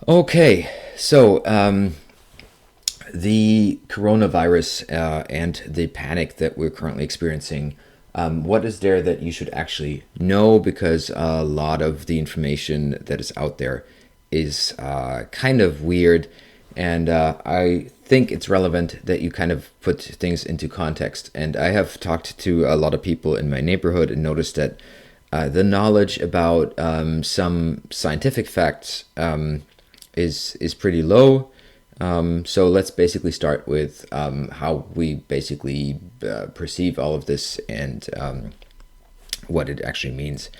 Okay, so the coronavirus and the panic that we're currently experiencing. What is there that you should actually know? Because a lot of the information that is out there is kind of weird, and I think it's relevant that you kind of put things into context. And I have talked to a lot of people in my neighborhood and noticed that the knowledge about some scientific facts is pretty low. So let's basically start with how we basically perceive all of this and what it actually means.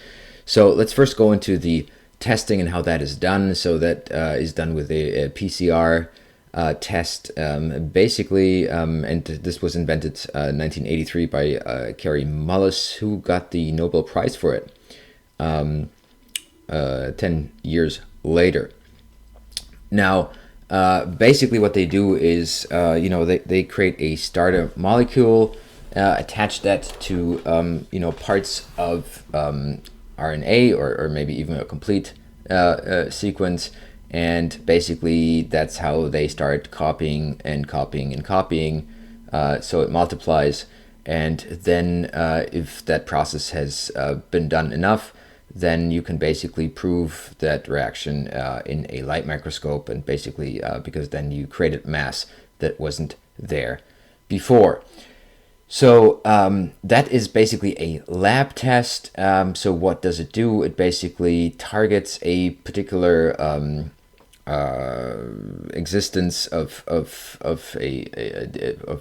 So let's first go into the testing and how that is done. So that is done with a PCR test, basically, and this was invented 1983 by Carrie Mullis, who got the Nobel Prize for it 10 years later. Now, basically, what they do is, they create a starter molecule, attach that to, parts of RNA or maybe even a complete sequence. And basically, that's how they start copying and copying and copying. So it multiplies. And then if that process has been done enough, then you can basically prove that reaction in a light microscope, and basically because then you created mass that wasn't there before. So that is basically a lab test. So what does it do? It basically targets a particular existence of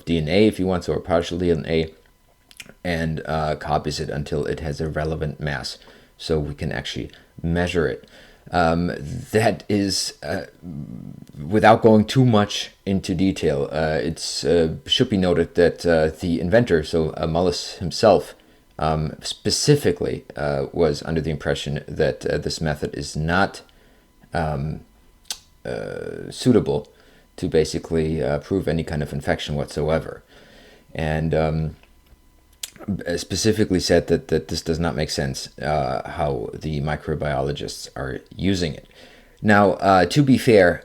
DNA, if you want, so or partial DNA, and copies it until it has a relevant mass, so we can actually measure it. That is, without going too much into detail, it should be noted that the inventor, so Mullis himself, specifically was under the impression that this method is not suitable to basically prove any kind of infection whatsoever. And specifically said that this does not make sense how the microbiologists are using it. Now, to be fair,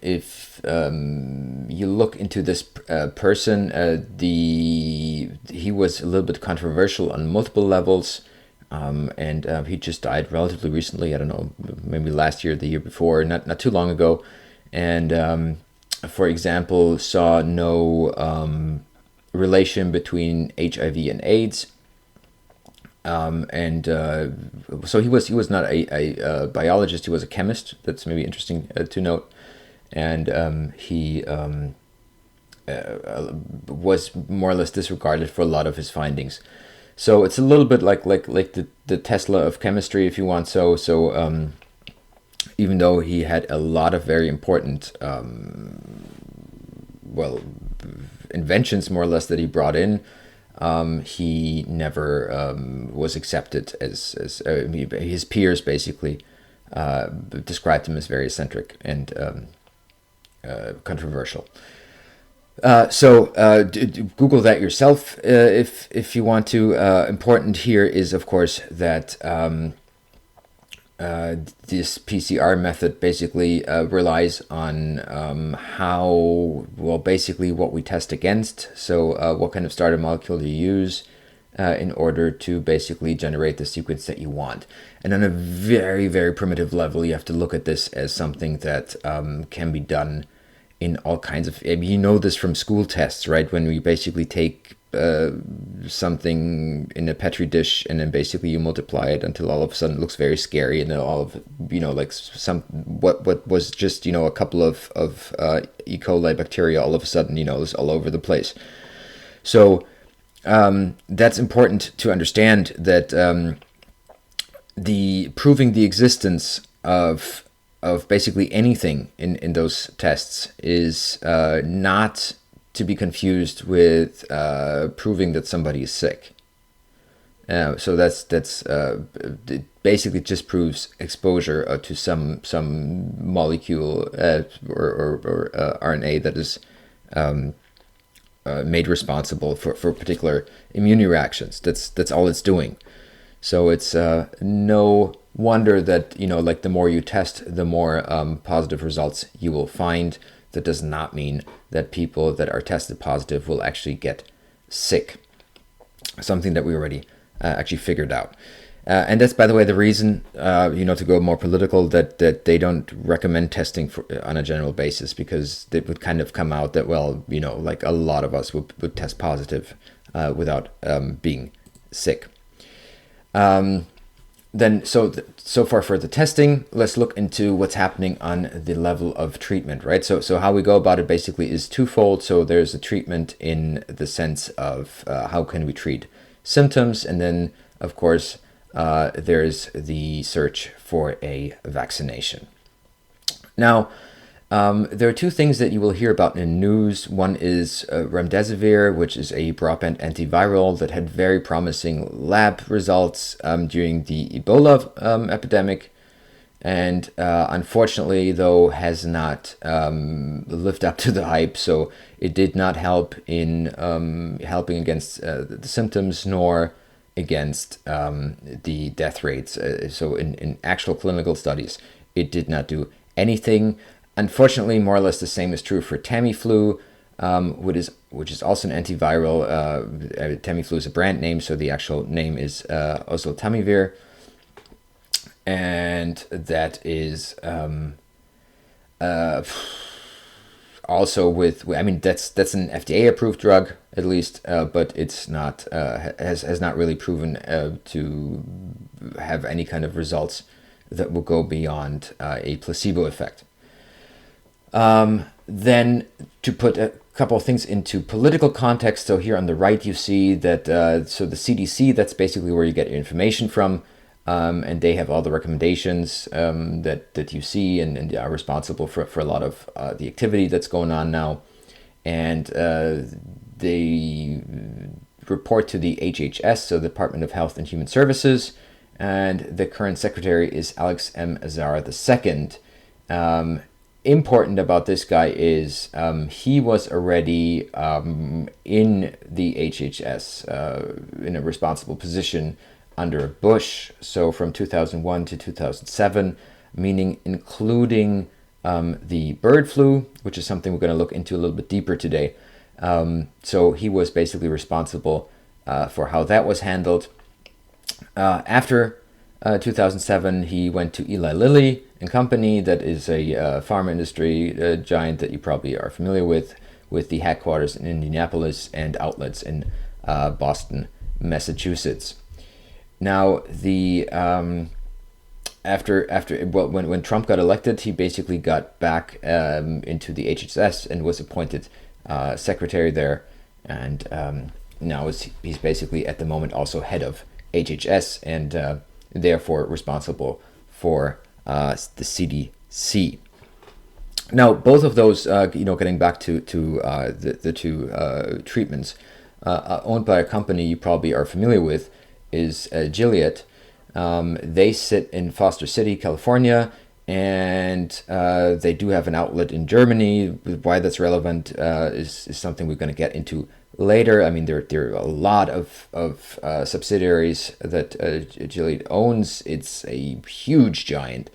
if you look into this person, he was a little bit controversial on multiple levels, and he just died relatively recently. I don't know, maybe last year, the year before, not too long ago. And for example, saw no relation between HIV and AIDS. So he was not a biologist. He was a chemist. That's maybe interesting to note. And he was more or less disregarded for a lot of his findings. So it's a little bit like the Tesla of chemistry, if you want. So even though he had a lot of very important inventions, more or less, that he brought in, he never was accepted as his peers basically described him as very eccentric and controversial. So Google that yourself if you want to. Important here is, of course, that this PCR method basically relies on basically what we test against. So what kind of starter molecule do you use in order to basically generate the sequence that you want. And on a very, very primitive level, you have to look at this as something that can be done in all kinds of, I mean, you know this from school tests, right? When we basically take something in a petri dish and then basically you multiply it until all of a sudden it looks very scary, and then all of, like what was just, a couple of E. coli bacteria all of a sudden, is all over the place. So that's important to understand, that the proving the existence of basically anything in those tests is not to be confused with proving that somebody is sick. So that's it basically just proves exposure to some molecule or RNA that is made responsible for particular immune reactions. That's all it's doing. So it's no wonder that, like the more you test, the more positive results you will find. That does not mean that people that are tested positive will actually get sick. Something that we already actually figured out. And that's, by the way, the reason, to go more political, that they don't recommend testing on a general basis, because it would kind of come out that, well, like a lot of us would test positive without being sick. Then, so far for the testing, let's look into what's happening on the level of treatment, right? So how we go about it basically is twofold. So there's a treatment in the sense of how can we treat symptoms, and then, of course, there's the search for a vaccination. Now, there are two things that you will hear about in the news. One is remdesivir, which is a broadband antiviral that had very promising lab results during the Ebola epidemic, and unfortunately, though, has not lived up to the hype. So it did not help in helping against the symptoms, nor against the death rates. So in actual clinical studies, it did not do anything. Unfortunately, more or less the same is true for Tamiflu, which is also an antiviral. Tamiflu is a brand name, so the actual name is oseltamivir, and that is also that's an FDA approved drug, at least, but it's not has not really proven to have any kind of results that will go beyond a placebo effect. Then, to put a couple of things into political context, so here on the right you see that so the CDC, that's basically where you get your information from, and they have all the recommendations that you see, and are responsible for a lot of the activity that's going on now, and they report to the HHS, so the Department of Health and Human Services, and the current secretary is Alex M. Azar II. Important about this guy is he was already in the HHS in a responsible position under Bush, so from 2001 to 2007, meaning including the bird flu, which is something we're going to look into a little bit deeper today. So he was basically responsible for how that was handled. After 2007, he went to Eli Lilly and Company, that is a pharma industry giant that you probably are familiar with the headquarters in Indianapolis and outlets in Boston, Massachusetts. Now, when Trump got elected, he basically got back into the HHS and was appointed secretary there, and now he's basically at the moment also head of HHS, and therefore responsible for the CDC. Now, both of those, getting back to the two treatments owned by a company you probably are familiar with, is Gilead. They sit in Foster City, California, and they do have an outlet in Germany. Why that's relevant is something we're going to get into later. I mean, there are a lot of subsidiaries that Gilead owns. It's a huge giant,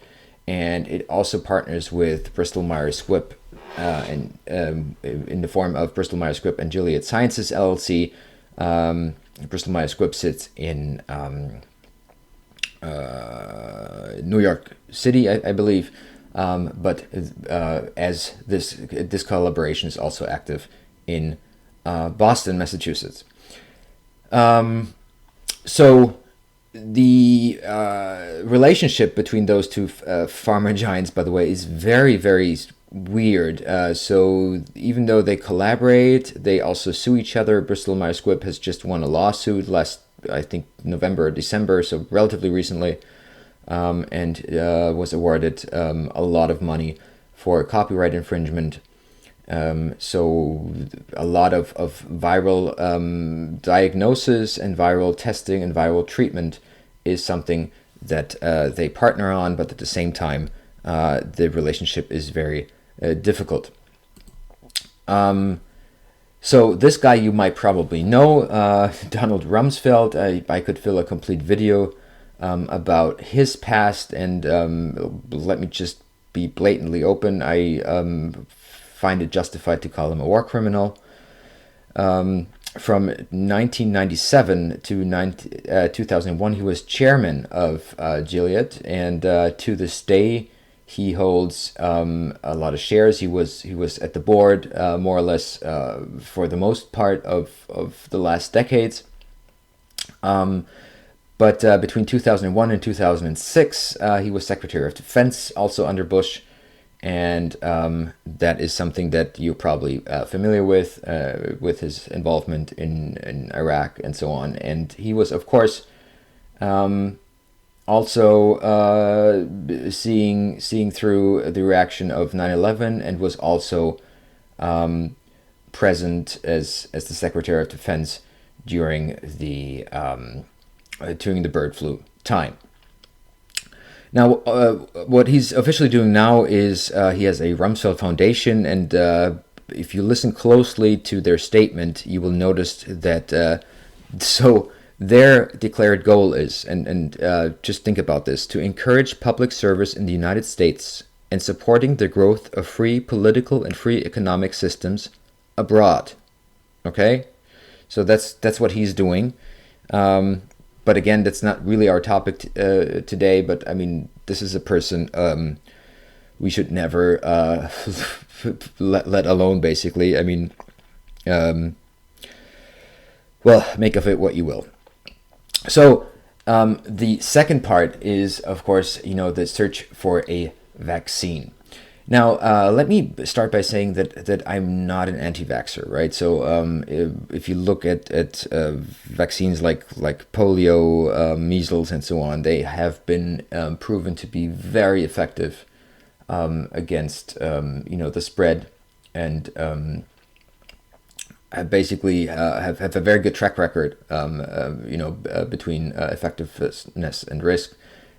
and it also partners with Bristol Myers Squibb, and in the form of Bristol Myers Squibb and Gilead Sciences LLC. Bristol Myers Squibb sits in New York City, I believe, but as this collaboration is also active in Boston, Massachusetts. So the relationship between those two pharma giants, by the way, is very, very weird. So even though they collaborate, they also sue each other. Bristol Myers Squibb has just won a lawsuit last, I think, November or December, so relatively recently, and was awarded a lot of money for copyright infringement. So a lot of viral diagnosis and viral testing and viral treatment is something that they partner on, but at the same time, the relationship is very difficult. So this guy you might probably know, Donald Rumsfeld. I could fill a complete video about his past, and let me just be blatantly open. I find it justified to call him a war criminal. From 1997 to 2001, he was chairman of Gilead, and to this day, he holds a lot of shares. He was at the board more or less for the most part of the last decades. But between 2001 and 2006, he was Secretary of Defense, also under Bush. And that is something that you're probably familiar with his involvement in Iraq and so on. And he was, of course, also seeing through the reaction of 9/11, and was also present as the Secretary of Defense during the bird flu time. Now, what he's officially doing now is he has a Rumsfeld Foundation, and if you listen closely to their statement, you will notice that so their declared goal is, and just think about this, to encourage public service in the United States and supporting the growth of free political and free economic systems abroad. Okay? So that's what he's doing. But again, that's not really our topic today. But I mean, this is a person we should never let alone, basically. I mean, well, make of it what you will. So the second part is, of course, the search for a vaccine. Now, let me start by saying that I'm not an anti-vaxxer, right? So if you look at vaccines like polio, measles, and so on, they have been proven to be very effective against the spread, and basically have a very good track record, between effectiveness and risk,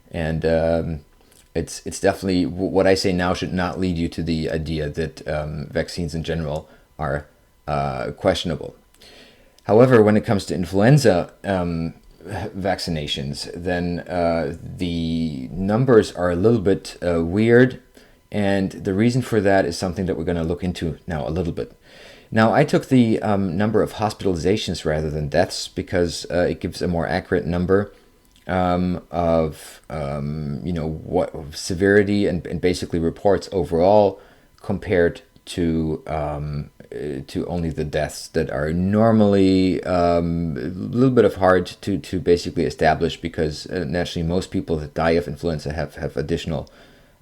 and it's definitely what I say now should not lead you to the idea that vaccines in general are questionable. However, when it comes to influenza vaccinations, then the numbers are a little bit weird, and the reason for that is something that we're going to look into now a little bit. Now, I took the number of hospitalizations rather than deaths because it gives a more accurate number of what severity and basically reports overall compared to only the deaths that are normally a little bit of hard to basically establish, because naturally most people that die of influenza have additional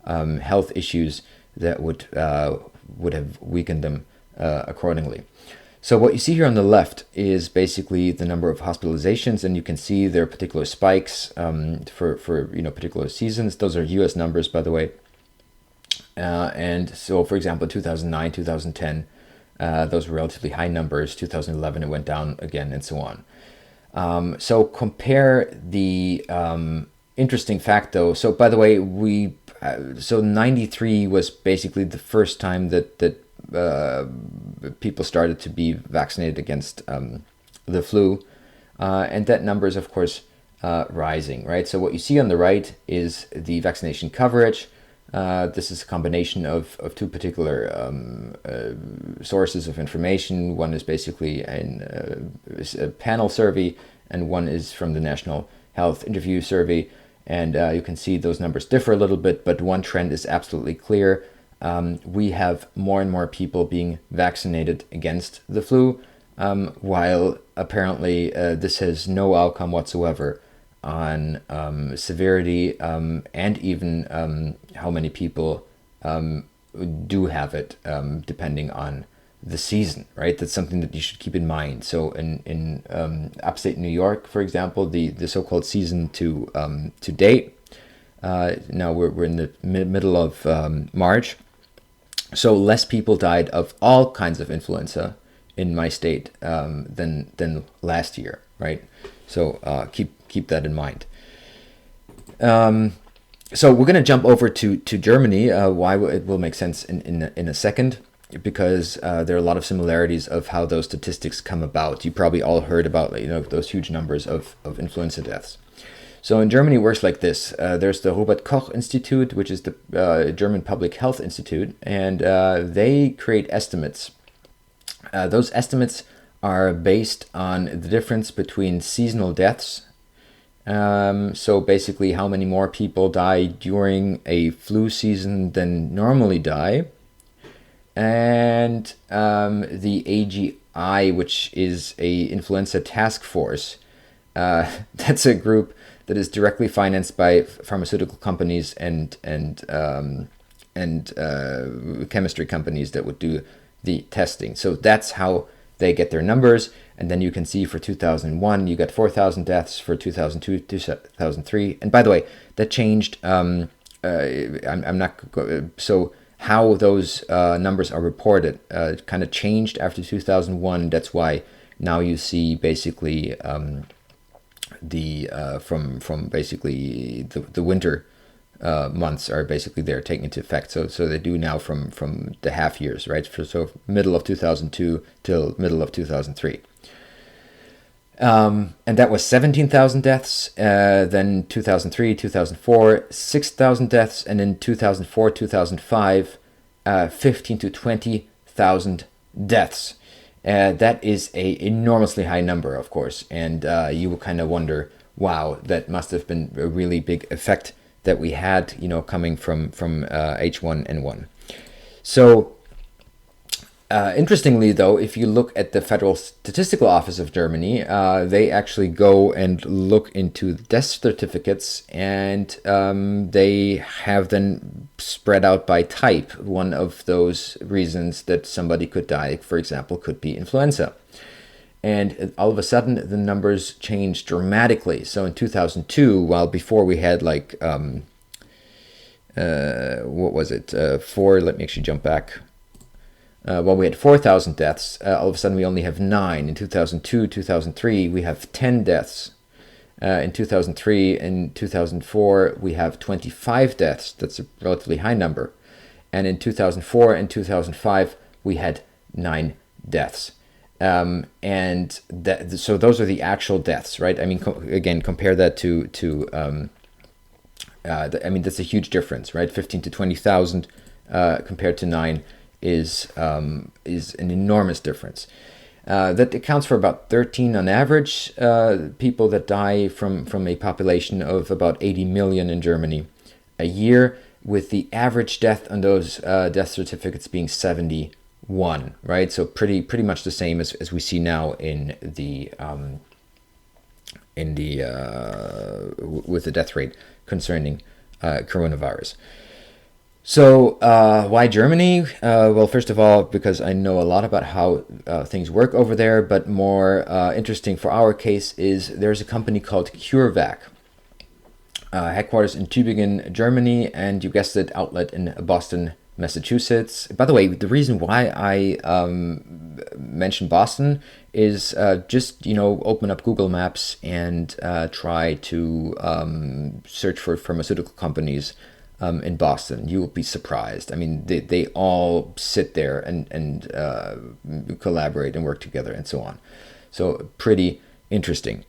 health issues that would have weakened them accordingly. So what you see here on the left is basically the number of hospitalizations, and you can see there are particular spikes for particular seasons. Those are U.S. numbers, by the way. And so, for example, 2009, 2010, those were relatively high numbers. 2011, it went down again, and so on. So compare the interesting fact, though. So, by the way, so 93 was basically the first time that people started to be vaccinated against the flu, and that number is, of course, rising, right? So what you see on the right is the vaccination coverage. This is a combination of two particular sources of information. One is basically a panel survey, and one is from the National Health Interview Survey. And you can see those numbers differ a little bit, but one trend is absolutely clear. We have more and more people being vaccinated against the flu, while apparently this has no outcome whatsoever on severity and even how many people do have it, depending on the season, right? That's something that you should keep in mind. So in upstate New York, for example, the so-called season to date, now we're in the middle of March. So less people died of all kinds of influenza in my state than last year, right? So keep that in mind. So we're going to jump over to Germany. Why it will make sense in a second, because there are a lot of similarities of how those statistics come about. You probably all heard about those huge numbers of influenza deaths. So in Germany, it works like this. There's the Robert Koch Institute, which is the German Public Health Institute, and they create estimates. Those estimates are based on the difference between seasonal deaths. So basically, how many more people die during a flu season than normally die, and the AGI, which is a influenza task force. That's a group that is directly financed by pharmaceutical companies and chemistry companies that would do the testing. So that's how they get their numbers. And then you can see for 2001, you got 4,000 deaths. For 2002, 2003. And by the way, that changed. I'm not so how those numbers are reported kind of changed after 2001. That's why now you see basically from basically the winter months are basically they're taken into effect. So they do now from the half years, right? So middle of 2002 till middle of 2003. And that was 17,000 deaths. Then 2003, 2004, 6,000 deaths, and in 2004, 2005, 15 to 20,000 deaths. That is a enormously high number, of course, and you will kind of wonder, wow, that must have been a really big effect that we had, coming from H1N1. So, interestingly, though, if you look at the Federal Statistical Office of Germany, they actually go and look into death certificates, and they have then spread out by type. One of those reasons that somebody could die, for example, could be influenza. And all of a sudden, the numbers changed dramatically. So in 2002, while before we had what was it? Let me actually jump back. Well, we had 4,000 deaths. All of a sudden, we only have 9. In 2002, 2003, we have 10 deaths. In 2003 and 2004, we have 25 deaths. That's a relatively high number. And in 2004 and 2005, we had 9 deaths. So those are the actual deaths, right? I mean, again, compare that to that's a huge difference, right? 15 to 20,000 compared to 9 is an enormous difference. That accounts for about 13 on average people that die from a population of about 80 million in Germany a year, with the average death on those death certificates being 71, right? So pretty much the same as we see now with the death rate concerning coronavirus. So why Germany? Well, first of all, because I know a lot about how things work over there, but more interesting for our case is there's a company called CureVac, headquarters in Tübingen, Germany, and you guessed it, outlet in Boston, Massachusetts. By the way, the reason why I mentioned Boston is just open up Google Maps and try to search for pharmaceutical companies in Boston. You will be surprised. I mean, they all sit there and collaborate and work together and so on. So pretty interesting.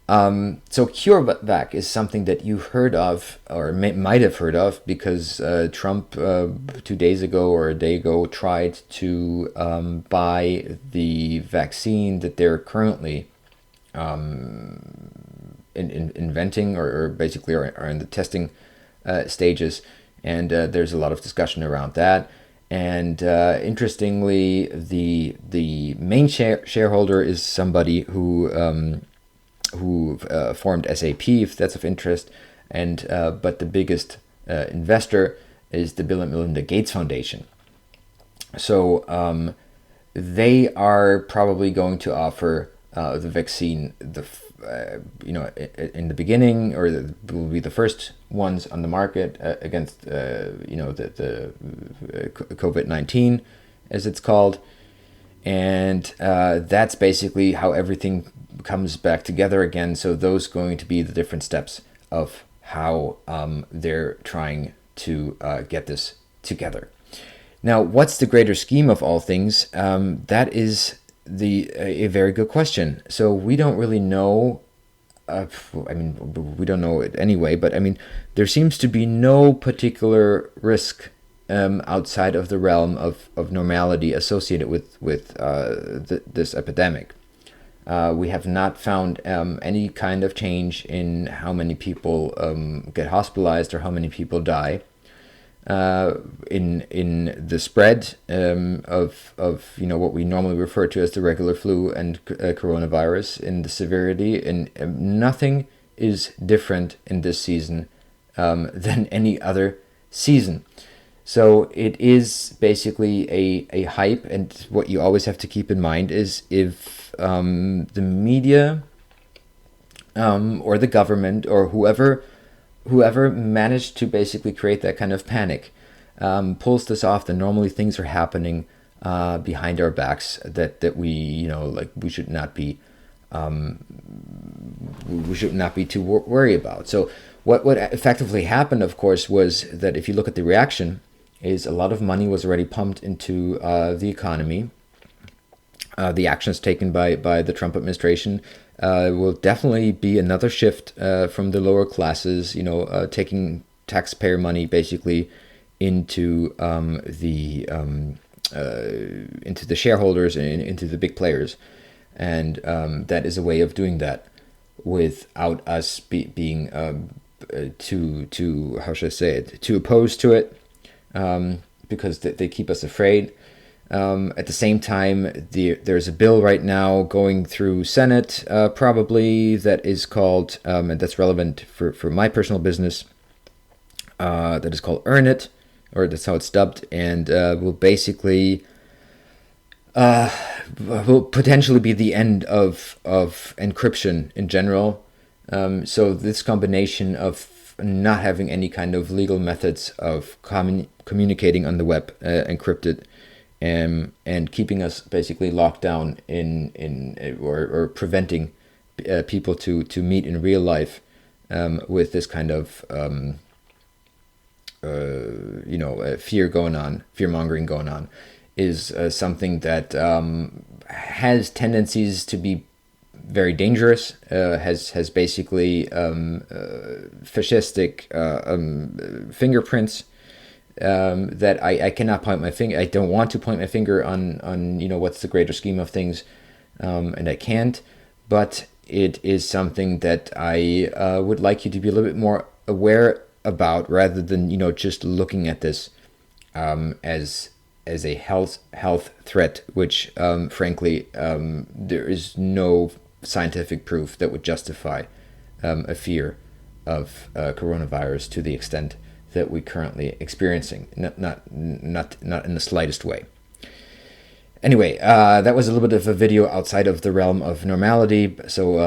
So CureVac is something that you heard of or might have heard of because Trump 2 days ago or a day ago tried to buy the vaccine that they're currently inventing or basically are in the testing stages, and there's a lot of discussion around that. And interestingly, the main shareholder is somebody who formed SAP, if that's of interest, and but the biggest investor is the Bill and Melinda Gates Foundation. So they are probably going to offer the vaccine in the beginning, or will be the first ones on the market against the Covid-19, as it's called, and that's basically how everything comes back together again. So those going to be the different steps of how they're trying to get this together. Now, what's the greater scheme of all things? That is a very good question. So we don't really know I mean, we don't know it anyway, but I mean, there seems to be no particular risk outside of the realm of normality associated with this epidemic. We have not found any kind of change in how many people get hospitalized or how many people die. In the spread of what we normally refer to as the regular flu and coronavirus, in the severity, and nothing is different in this season than any other season. So it is basically a hype, and what you always have to keep in mind is if the media or the government or whoever managed to basically create that kind of panic pulls this off, then normally things are happening behind our backs that we should not be too worried about. So what effectively happened, of course, was that if you look at the reaction, is a lot of money was already pumped into the economy. The actions taken by the Trump administration will definitely be another shift from the lower classes, taking taxpayer money basically into the shareholders and into the big players, and that is a way of doing that without us being too how should I say it, too opposed to it, because they keep us afraid. At the same time, there's a bill right now going through Senate, probably, that is called, and that's relevant for my personal business, that is called Earn It, or that's how it's dubbed, and will basically, will potentially be the end of encryption in general. So this combination of not having any kind of legal methods of communicating on the web encrypted, and keeping us basically locked down or preventing people to meet in real life with this kind of fear mongering going on, is something that has tendencies to be very dangerous. Has basically fascistic fingerprints. That I cannot point my finger. I don't want to point my finger on what's the greater scheme of things, and I can't. But it is something that I would like you to be a little bit more aware about, rather than just looking at this as a health threat, which frankly there is no scientific proof that would justify a fear of coronavirus to the extent that we're currently experiencing, not in the slightest way. Anyway, that was a little bit of a video outside of the realm of normality, so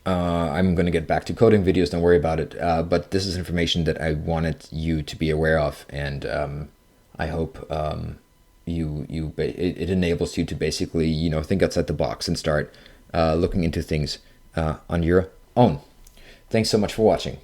I'm going to get back to coding videos, don't worry about it, but this is information that I wanted you to be aware of, and I hope it enables you to basically think outside the box and start looking into things on your own. Thanks so much for watching.